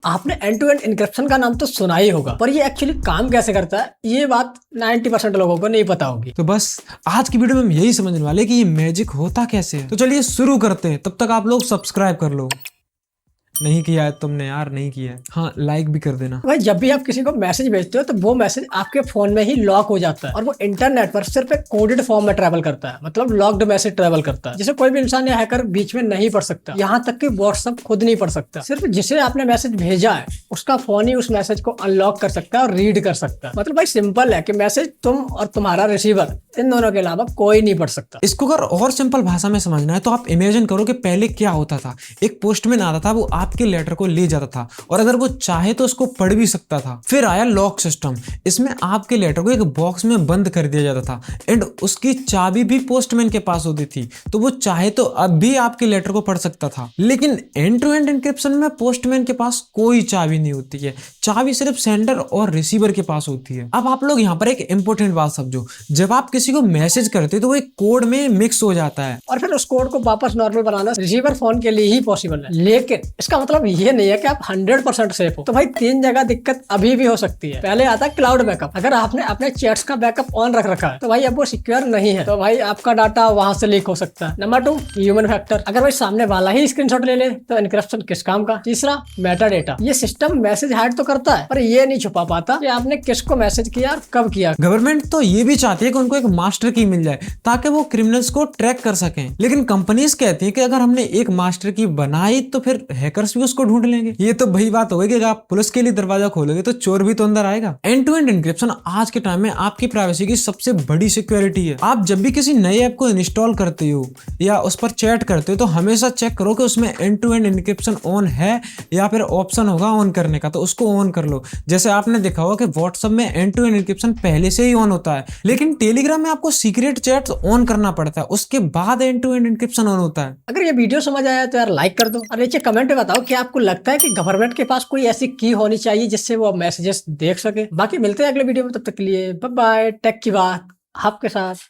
आपने and to and encryption का नाम तो सुना ही होगा, पर ये एक्चुअली काम कैसे करता है ये बात 90% लोगों को नहीं पता होगी। तो बस आज की वीडियो में हम यही समझने वाले कि ये मैजिक होता कैसे है। तो चलिए शुरू करते हैं। तब तक आप लोग सब्सक्राइब कर लो। नहीं किया है तुमने यार, नहीं किया है। हाँ, लाइक भी कर देना। भाई जब भी आप किसी को मैसेज भेजते हो तो वो मैसेज आपके फोन में ही लॉक हो जाता है और वो इंटरनेट पर सिर्फ एक कोडेड फॉर्म में ट्रैवल करता है, मतलब लॉक्ड मैसेज ट्रैवल करता है, जिसे कोई भी इंसान या हैकर बीच में नहीं पढ़ सकता। यहाँ तक कि व्हाट्सएप खुद नहीं पढ़ सकता। सिर्फ जिसे आपने मैसेज भेजा है उसका फोन ही उस मैसेज को अनलॉक कर सकता है और रीड कर सकता है। मतलब भाई सिंपल है कि मैसेज तुम और तुम्हारा रिसीवर इन दोनों के अलावा कोई नहीं पढ़ सकता। इसको अगर और सिंपल भाषा में समझना है तो आप इमेजिन करो कि पहले क्या होता था। एक पोस्टमैन आता था, वो आपके लेटर को ले जाता था और अगर वो चाहे तो उसको पढ़ भी सकता था। फिर आया लॉक सिस्टम। इसमें आपके लेटर को एक बॉक्स में बंद कर दिया जाता था एंड उसकी चाबी भी पोस्टमैन के पास होती थी, तो वो चाहे तो अब भी आपके लेटर को पढ़ सकता था। लेकिन एंड टू एंड एन्क्रिप्शन में पोस्टमैन के पास कोई चाबी नहीं होती है। चाबी सिर्फ सेंडर और रिसीवर के पास होती है। अब आप लोग यहाँ पर एक इंपॉर्टेंट बात समझो। जब आप किसी को मैसेज करते हो तो वो एक कोड में मिक्स हो जाता है और फिर उस कोड को वापस नॉर्मल बनाना रिसीवर फोन के लिए ही पॉसिबल है। लेकिन इसका मतलब ये नहीं है कि आप 100% सेफ हो। तो भाई 3 जगह दिक्कत अभी भी हो सकती है। पहले आता है क्लाउड बैकअप। अगर आपने अपने चैट्स का बैकअप ऑन रख रखा है तो भाई अब वो सिक्योर नहीं है, तो भाई आपका डाटा वहां से लीक हो सकता है। Number 2, human factor. अगर भाई सामने वाला ही स्क्रीनशॉट ले ले तो एन्क्रिप्शन किस काम का। तीसरा, मेटा डेटा। ये सिस्टम मैसेज हाइड तो करता है पर ये नहीं छुपा पाता कि आपने किसको मैसेज किया और कब किया। गवर्नमेंट तो ये भी चाहती है कि उनको एक मास्टर की मिल जाए ताकि वो क्रिमिनल्स को ट्रैक कर सकें, लेकिन कंपनीज कहती है कि अगर हमने एक मास्टर की बनाई तो फिर हैकर्स भी उसको ढूंढ लेंगे। ये तो वही बात होगी कि अगर आप पुलिस के लिए दरवाजा खोलोगे तो चोर भी तो अंदर आएगा। एंड टू एंड एन्क्रिप्शन आज के टाइम में आपकी प्राइवेसी की सबसे बड़ी सिक्योरिटी है। आप जब भी किसी नए ऐप को इंस्टॉल करते हो या उस पर चैट करते हो तो हमेशा चेक करो कि उसमें end to end encryption on है या फिर ऑप्शन होगा ऑन करने का, तो उसको ऑन कर लो। जैसे आपने देखा होगा कि व्हाट्सएप में एंड टू एंड एन्क्रिप्शन पहले से ही ऑन होता है, लेकिन टेलीग्राम में आपको सीक्रेट चैट ऑन करना पड़ता है, उसके बाद end to end encryption on होता है। अगर ये वीडियो समझ आया तो यार लाइक कर दो और नीचे कमेंट में बताओ कि आपको लगता है कि गवर्नमेंट के पास कोई ऐसी की होनी चाहिए जिससे वो मैसेजेस देख सके। बाकी मिलते हैं अगले वीडियो में, तब तक के लिए बाय बाय। टेक की बात आपके साथ।